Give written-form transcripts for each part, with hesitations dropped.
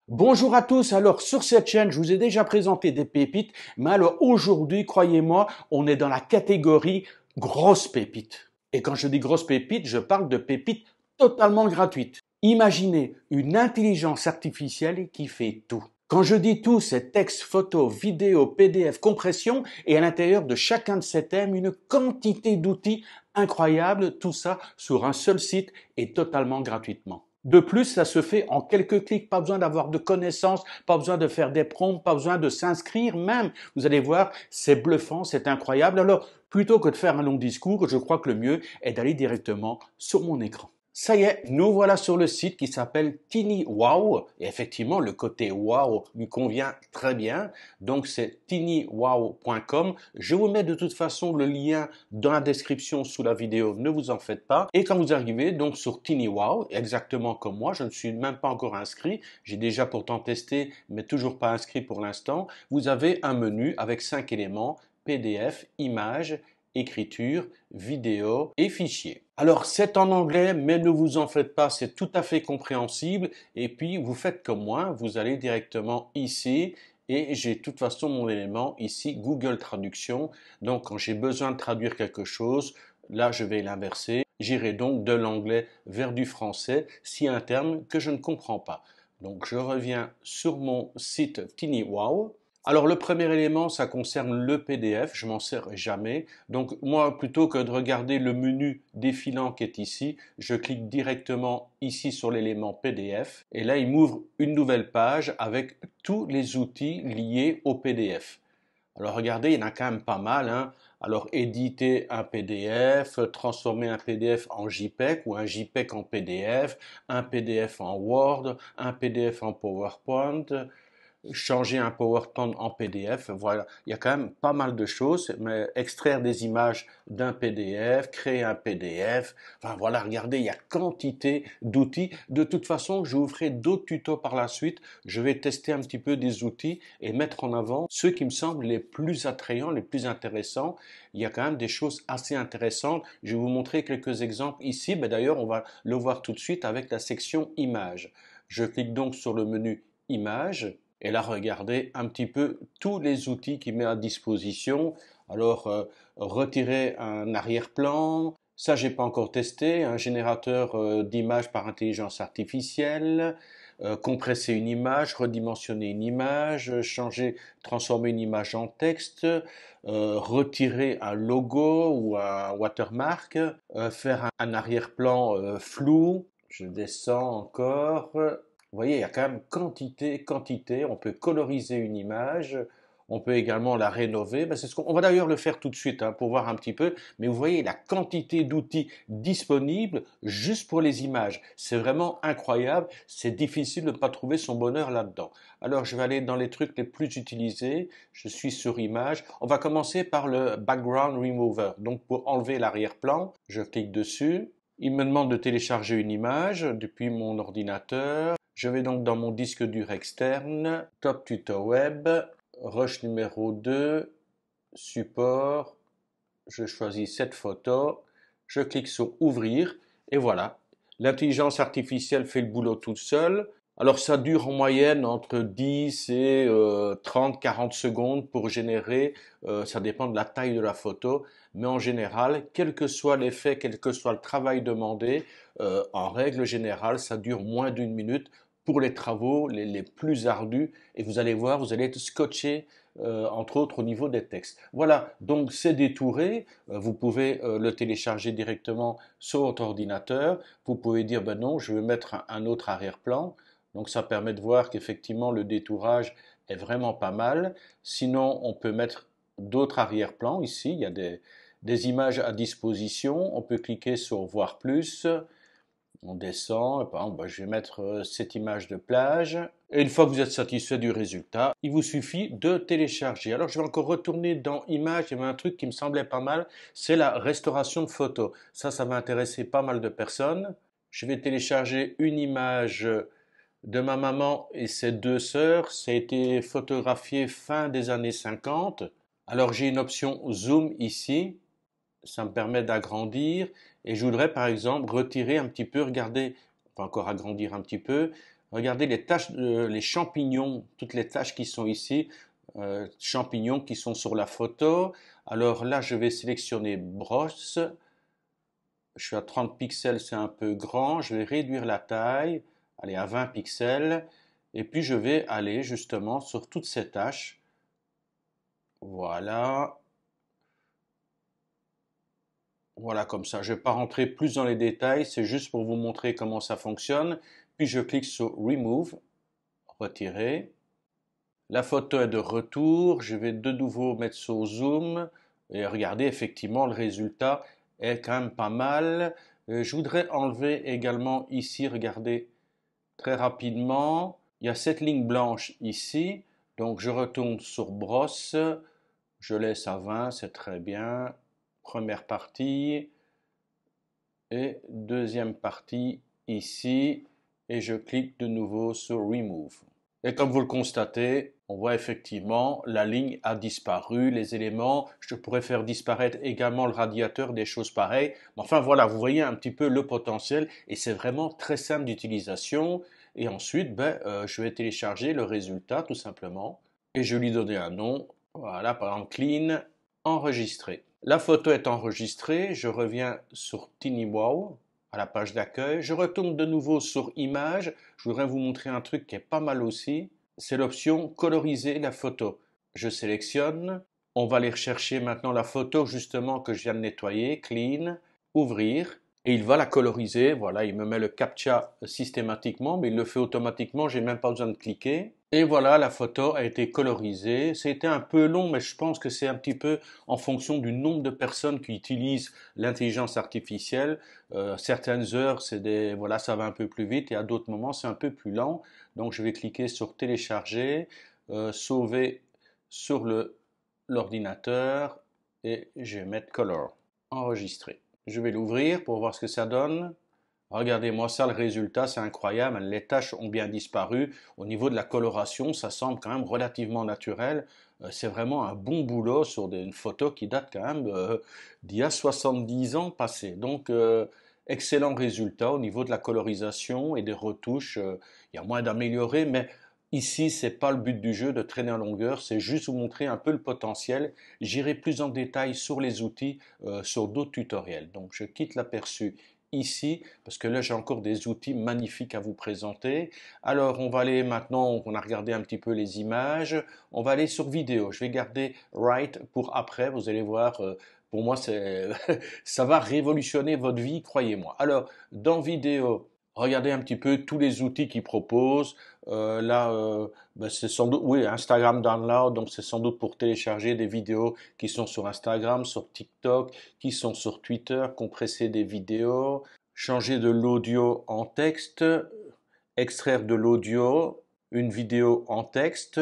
Bonjour à tous, alors sur cette chaîne je vous ai déjà présenté des pépites, mais alors aujourd'hui, croyez-moi, on est dans la catégorie grosses pépites. Et quand je dis grosses pépites, je parle de pépites totalement gratuites. Imaginez une intelligence artificielle qui fait tout. Quand je dis tout, c'est texte, photo, vidéo, PDF, compression, et à l'intérieur de chacun de ces thèmes, une quantité d'outils incroyables, tout ça sur un seul site et totalement gratuitement. De plus, ça se fait en quelques clics, pas besoin d'avoir de connaissances, pas besoin de faire des prompts, pas besoin de s'inscrire même. Vous allez voir, c'est bluffant, c'est incroyable. Alors, plutôt que de faire un long discours, je crois que le mieux est d'aller directement sur mon écran. Ça y est, nous voilà sur le site qui s'appelle TinyWow. Et effectivement, le côté wow lui convient très bien. Donc, c'est tinywow.com. Je vous mets de toute façon le lien dans la description sous la vidéo, ne vous en faites pas. Et quand vous arrivez donc sur TinyWow, exactement comme moi, je ne suis même pas encore inscrit. J'ai déjà pourtant testé, mais toujours pas inscrit pour l'instant. Vous avez un menu avec 5 éléments, PDF, images, écriture, vidéo et fichier. Alors c'est en anglais, mais ne vous en faites pas, c'est tout à fait compréhensible. Et puis vous faites comme moi, vous allez directement ici et j'ai de toute façon mon élément ici Google Traduction. Donc quand j'ai besoin de traduire quelque chose, là je vais l'inverser. J'irai donc de l'anglais vers du français s'il y a un terme que je ne comprends pas. Donc je reviens sur mon site TinyWow. Alors le premier élément, ça concerne le PDF, je m'en sers jamais. Donc moi, plutôt que de regarder le menu défilant qui est ici, je clique directement ici sur l'élément PDF et là il m'ouvre une nouvelle page avec tous les outils liés au PDF. Alors regardez, il y en a quand même pas mal, hein. Alors éditer un PDF, transformer un PDF en JPEG ou un JPEG en PDF, un PDF en Word, un PDF en PowerPoint, changer un PowerPoint en PDF, voilà, il y a quand même pas mal de choses, mais extraire des images d'un PDF, créer un PDF, enfin voilà, regardez, il y a quantité d'outils. De toute façon, je vous ferai d'autres tutos par la suite, je vais tester un petit peu des outils et mettre en avant ceux qui me semblent les plus attrayants, les plus intéressants. Il y a quand même des choses assez intéressantes, je vais vous montrer quelques exemples ici, mais d'ailleurs on va le voir tout de suite avec la section images. Je clique donc sur le menu images. Et là, regardez un petit peu tous les outils qu'il met à disposition. Alors, retirer un arrière-plan, ça j'ai pas encore testé, un générateur d'images par intelligence artificielle, compresser une image, redimensionner une image, changer, transformer une image en texte, retirer un logo ou un watermark, faire un arrière-plan flou. Je descends encore. Vous voyez, il y a quand même quantité. On peut coloriser une image, on peut également la rénover. Ben, on va d'ailleurs le faire tout de suite hein, pour voir un petit peu. Mais vous voyez la quantité d'outils disponibles juste pour les images. C'est vraiment incroyable. C'est difficile de ne pas trouver son bonheur là-dedans. Alors, je vais aller dans les trucs les plus utilisés. Je suis sur Images. On va commencer par le Background Remover. Donc, pour enlever l'arrière-plan, je clique dessus. Il me demande de télécharger une image depuis mon ordinateur. Je vais donc dans mon disque dur externe, Top Tuto Web, rush numéro 2, support, je choisis cette photo, je clique sur ouvrir et voilà. L'intelligence artificielle fait le boulot toute seule. Alors ça dure en moyenne entre 10 et 30-40 secondes pour générer, ça dépend de la taille de la photo, mais en général, quel que soit l'effet, quel que soit le travail demandé, en règle générale, ça dure moins d'une minute pour les travaux les plus ardus et vous allez voir, vous allez être scotché entre autres au niveau des textes. Voilà, donc c'est détouré, vous pouvez le télécharger directement sur votre ordinateur, vous pouvez dire ben non, je veux mettre un autre arrière-plan, donc ça permet de voir qu'effectivement le détourage est vraiment pas mal. Sinon, on peut mettre d'autres arrière-plans ici, il y a des images à disposition, on peut cliquer sur voir plus. On descend, par exemple, je vais mettre cette image de plage. Et une fois que vous êtes satisfait du résultat, il vous suffit de télécharger. Alors je vais encore retourner dans Images, il y avait un truc qui me semblait pas mal, c'est la restauration de photos. Ça va intéresser pas mal de personnes. Je vais télécharger une image de ma maman et ses deux sœurs. Ça a été photographié fin des années 50. Alors j'ai une option zoom ici, ça me permet d'agrandir et je voudrais par exemple retirer un petit peu, regarder, on peut encore agrandir un petit peu, Regardez les taches, les champignons, toutes les taches qui sont ici, champignons qui sont sur la photo. Alors là, je vais sélectionner brosse. Je suis à 30 pixels, c'est un peu grand. Je vais réduire la taille, aller à 20 pixels. Et puis je vais aller justement sur toutes ces tâches. Voilà. Voilà comme ça. Je ne vais pas rentrer plus dans les détails, c'est juste pour vous montrer comment ça fonctionne. Puis je clique sur Remove, retirer. La photo est de retour. Je vais de nouveau mettre sur Zoom. Et regardez, effectivement, le résultat est quand même pas mal. Je voudrais enlever également ici, regardez, très rapidement. Il y a cette ligne blanche ici. Donc je retourne sur brosse. Je laisse à 20, c'est très bien. Première partie. Et deuxième partie ici. Et je clique de nouveau sur Remove. Et comme vous le constatez, on voit effectivement la ligne a disparu, les éléments. Je pourrais faire disparaître également le radiateur, des choses pareilles. Mais enfin voilà, vous voyez un petit peu le potentiel et c'est vraiment très simple d'utilisation. Et ensuite, je vais télécharger le résultat tout simplement et je lui donner un nom. Voilà, par exemple clean, enregistrer. La photo est enregistrée, je reviens sur TinyWow, à la page d'accueil. Je retourne de nouveau sur Images. Je voudrais vous montrer un truc qui est pas mal aussi. C'est l'option coloriser la photo. Je sélectionne. On va aller rechercher maintenant la photo justement que je viens de nettoyer. Clean, ouvrir. Et il va la coloriser. Voilà, il me met le CAPTCHA systématiquement, mais il le fait automatiquement. J'ai même pas besoin de cliquer. Et voilà, la photo a été colorisée. C'était un peu long, mais je pense que c'est un petit peu en fonction du nombre de personnes qui utilisent l'intelligence artificielle. Certaines heures, voilà, ça va un peu plus vite, et à d'autres moments, c'est un peu plus lent. Donc, je vais cliquer sur télécharger, sauver sur l'ordinateur, et je vais mettre color, enregistrer. Je vais l'ouvrir pour voir ce que ça donne. Regardez-moi ça, le résultat, c'est incroyable. Les taches ont bien disparu. Au niveau de la coloration, ça semble quand même relativement naturel. C'est vraiment un bon boulot sur une photo qui date quand même d'il y a 70 ans passés. Donc, excellent résultat au niveau de la colorisation et des retouches. Il y a moins d'améliorer, mais ici, c'est pas le but du jeu de traîner en longueur. C'est juste vous montrer un peu le potentiel. J'irai plus en détail sur les outils, sur d'autres tutoriels. Donc, je quitte l'aperçu ici, parce que là j'ai encore des outils magnifiques à vous présenter. Alors on va aller maintenant, on a regardé un petit peu les images, on va aller sur vidéo. Je vais garder Write pour après, vous allez voir, pour moi ça va révolutionner votre vie, croyez-moi. Alors dans vidéo, regardez un petit peu tous les outils qu'ils proposent. Là, c'est sans doute, oui, Instagram Download, donc c'est sans doute pour télécharger des vidéos qui sont sur Instagram, sur TikTok, qui sont sur Twitter, compresser des vidéos, changer de l'audio en texte, extraire de l'audio, une vidéo en texte.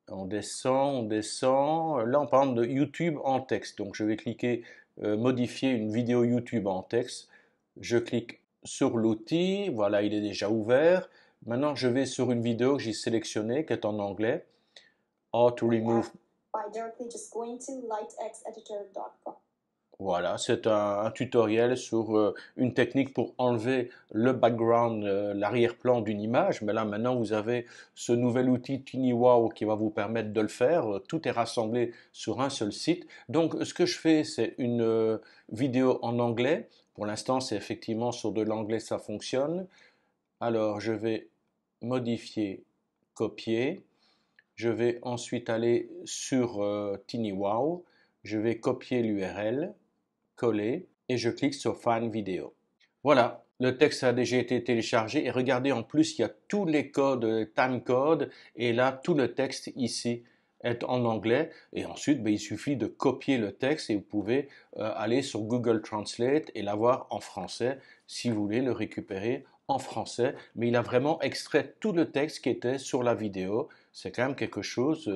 On descend, on descend. Là, on parle de YouTube en texte. Donc, je vais cliquer modifier une vidéo YouTube en texte. Je clique sur l'outil. Voilà, il est déjà ouvert. Maintenant, je vais sur une vidéo que j'ai sélectionnée, qui est en anglais. How to remove. By directly just going to lightxeditor.com. Voilà, c'est un tutoriel sur une technique pour enlever le background, l'arrière-plan d'une image. Mais là, maintenant, vous avez ce nouvel outil TinyWow qui va vous permettre de le faire. Tout est rassemblé sur un seul site. Donc, ce que je fais, c'est une vidéo en anglais. Pour l'instant, c'est effectivement sur de l'anglais, ça fonctionne. Alors, je vais modifier, copier. Je vais ensuite aller sur TinyWow. Je vais copier l'URL, coller et je clique sur Find Video. Voilà, le texte a déjà été téléchargé et regardez en plus il y a tous les codes, timecode et là tout le texte ici est en anglais et ensuite il suffit de copier le texte et vous pouvez aller sur Google Translate et l'avoir en français si vous voulez le récupérer en français, mais il a vraiment extrait tout le texte qui était sur la vidéo. C'est quand même quelque chose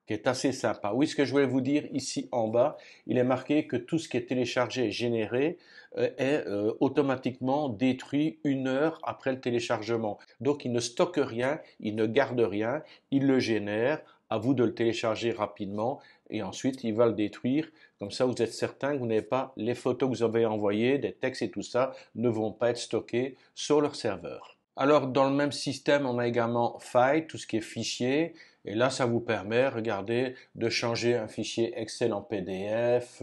qui est assez sympa. Oui, ce que je voulais vous dire ici en bas, il est marqué que tout ce qui est téléchargé et généré est automatiquement détruit 1 heure après le téléchargement. Donc il ne stocke rien, il ne garde rien, il le génère, à vous de le télécharger rapidement et ensuite il va le détruire. Comme ça, vous êtes certain que vous n'avez pas les photos que vous avez envoyées, des textes et tout ça ne vont pas être stockés sur leur serveur. Alors, dans le même système, on a également File, tout ce qui est fichier. Et là, ça vous permet, regardez, de changer un fichier Excel en PDF.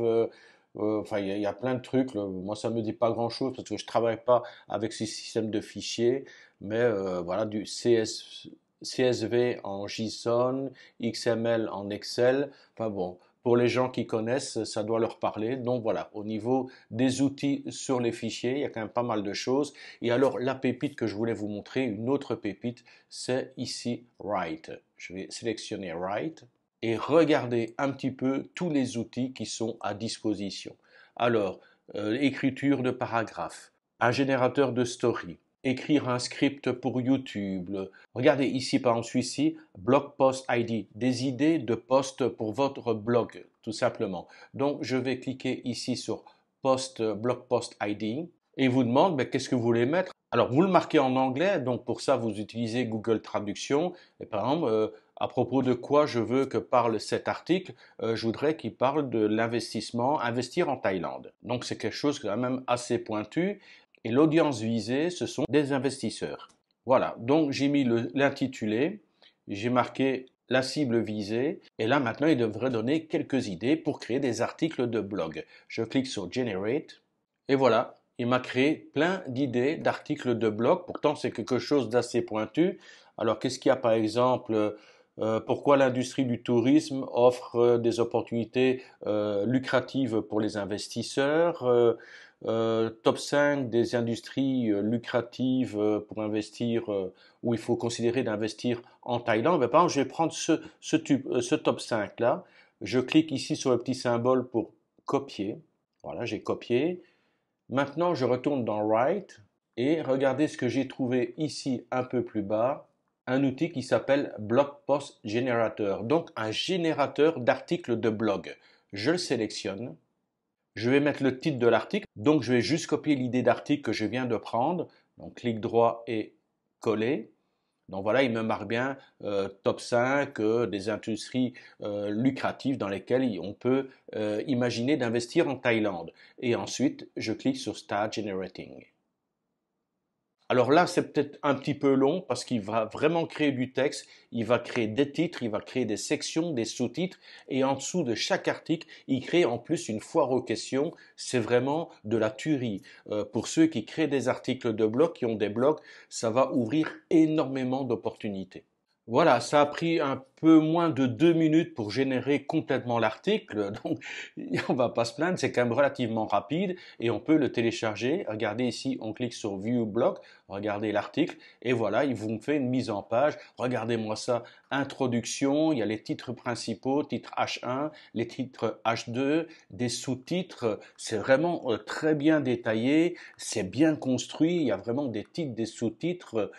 Enfin, il y a plein de trucs. Là. Moi, ça me dit pas grand-chose parce que je travaille pas avec ces systèmes de fichiers. Mais voilà, du CSV en JSON, XML en Excel. Enfin bon, pour les gens qui connaissent, ça doit leur parler. Donc voilà, au niveau des outils sur les fichiers, il y a quand même pas mal de choses. Et alors, la pépite que je voulais vous montrer, une autre pépite, c'est ici Write. Je vais sélectionner Write et regarder un petit peu tous les outils qui sont à disposition. Alors, écriture de paragraphes, un générateur de story, écrire un script pour YouTube. Regardez ici, par exemple, celui-ci, Blog Post ID, des idées de posts pour votre blog, tout simplement. Donc, je vais cliquer ici sur Blog Post ID et il vous demande ben, qu'est-ce que vous voulez mettre. Alors, vous le marquez en anglais, donc pour ça, vous utilisez Google Traduction. Et par exemple, à propos de quoi je veux que parle cet article, je voudrais qu'il parle de l'investissement, investir en Thaïlande. Donc, c'est quelque chose quand même assez pointu. Et l'audience visée, ce sont des investisseurs. Voilà, donc j'ai mis l'intitulé, j'ai marqué la cible visée, et là maintenant il devrait donner quelques idées pour créer des articles de blog. Je clique sur Generate, et voilà, il m'a créé plein d'idées d'articles de blog, pourtant c'est quelque chose d'assez pointu. Alors qu'est-ce qu'il y a par exemple pourquoi l'industrie du tourisme offre des opportunités lucratives pour les investisseurs top 5 des industries lucratives pour investir, où il faut considérer d'investir en Thaïlande. Ben, par exemple, je vais prendre ce top 5-là. Je clique ici sur le petit symbole pour copier. Voilà, j'ai copié. Maintenant, je retourne dans Write et regardez ce que j'ai trouvé ici un peu plus bas. Un outil qui s'appelle Blog Post Generator, donc un générateur d'articles de blog. Je le sélectionne. Je vais mettre le titre de l'article, donc je vais juste copier l'idée d'article que je viens de prendre, donc clic droit et coller. Donc voilà, il me marque bien top 5 des industries lucratives dans lesquelles on peut imaginer d'investir en Thaïlande. Et ensuite, je clique sur Start Generating. Alors là, c'est peut-être un petit peu long parce qu'il va vraiment créer du texte, il va créer des titres, il va créer des sections, des sous-titres, et en dessous de chaque article, il crée en plus une foire aux questions. C'est vraiment de la tuerie. Pour ceux qui créent des articles de blog, qui ont des blogs, ça va ouvrir énormément d'opportunités. Voilà, ça a pris un peu moins de 2 minutes pour générer complètement l'article, donc on va pas se plaindre, c'est quand même relativement rapide et on peut le télécharger. Regardez ici, on clique sur View Blog, regardez l'article et voilà, il vous fait une mise en page. Regardez-moi ça, introduction, il y a les titres principaux, titre H1, les titres H2, des sous-titres, c'est vraiment très bien détaillé, c'est bien construit, il y a vraiment des titres, des sous-titres,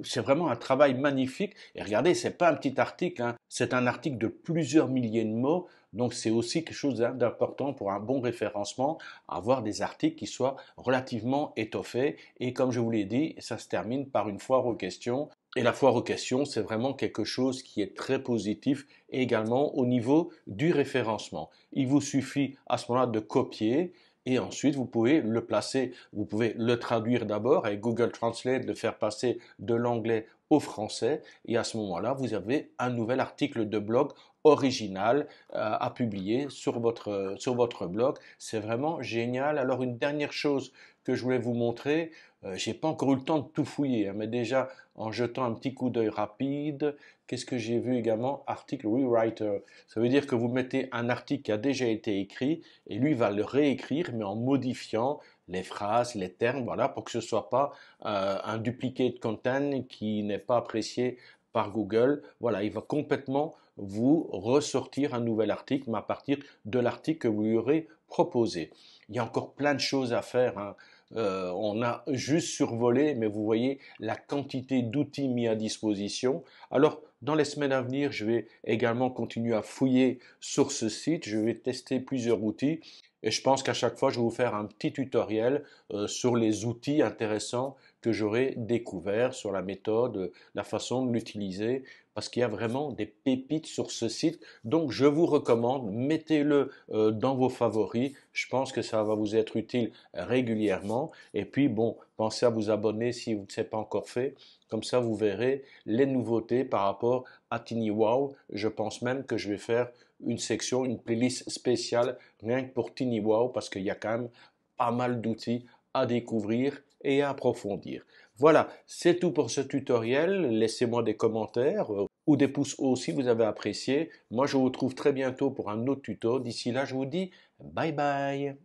c'est vraiment un travail magnifique. Et regardez, c'est pas un petit article, hein, c'est un article de plusieurs milliers de mots. Donc c'est aussi quelque chose d'important pour un bon référencement, avoir des articles qui soient relativement étoffés. Et comme je vous l'ai dit, ça se termine par une foire aux questions. Et la foire aux questions, c'est vraiment quelque chose qui est très positif également au niveau du référencement. Il vous suffit à ce moment-là de copier et ensuite vous pouvez le placer, vous pouvez le traduire d'abord avec Google Translate, le faire passer de l'anglais au français et à ce moment-là, vous avez un nouvel article de blog original à publier sur votre blog. C'est vraiment génial. Alors une dernière chose que je voulais vous montrer, j'ai pas encore eu le temps de tout fouiller, hein, mais déjà en jetant un petit coup d'œil rapide, qu'est-ce que j'ai vu également? Article rewriter. Ça veut dire que vous mettez un article qui a déjà été écrit et lui va le réécrire, mais en modifiant les phrases, les termes, voilà, pour que ce soit pas un duplicate content qui n'est pas apprécié par Google. Voilà, il va complètement vous ressortir un nouvel article, mais à partir de l'article que vous lui aurez proposé. Il y a encore plein de choses à faire, hein. On a juste survolé, mais vous voyez la quantité d'outils mis à disposition. Alors, dans les semaines à venir, je vais également continuer à fouiller sur ce site. Je vais tester plusieurs outils et je pense qu'à chaque fois, je vais vous faire un petit tutoriel sur les outils intéressants que j'aurai découvert sur la méthode, la façon de l'utiliser, parce qu'il y a vraiment des pépites sur ce site. Donc je vous recommande, mettez-le dans vos favoris. Je pense que ça va vous être utile régulièrement. Et puis bon, pensez à vous abonner si vous ne l'avez pas encore fait. Comme ça, vous verrez les nouveautés par rapport à TinyWow. Je pense même que je vais faire une section, une playlist spéciale rien que pour TinyWow parce qu'il y a quand même pas mal d'outils à découvrir et à approfondir. Voilà, c'est tout pour ce tutoriel. Laissez-moi des commentaires ou des pouces hauts si vous avez apprécié. Moi, je vous retrouve très bientôt pour un autre tuto. D'ici là, je vous dis bye bye.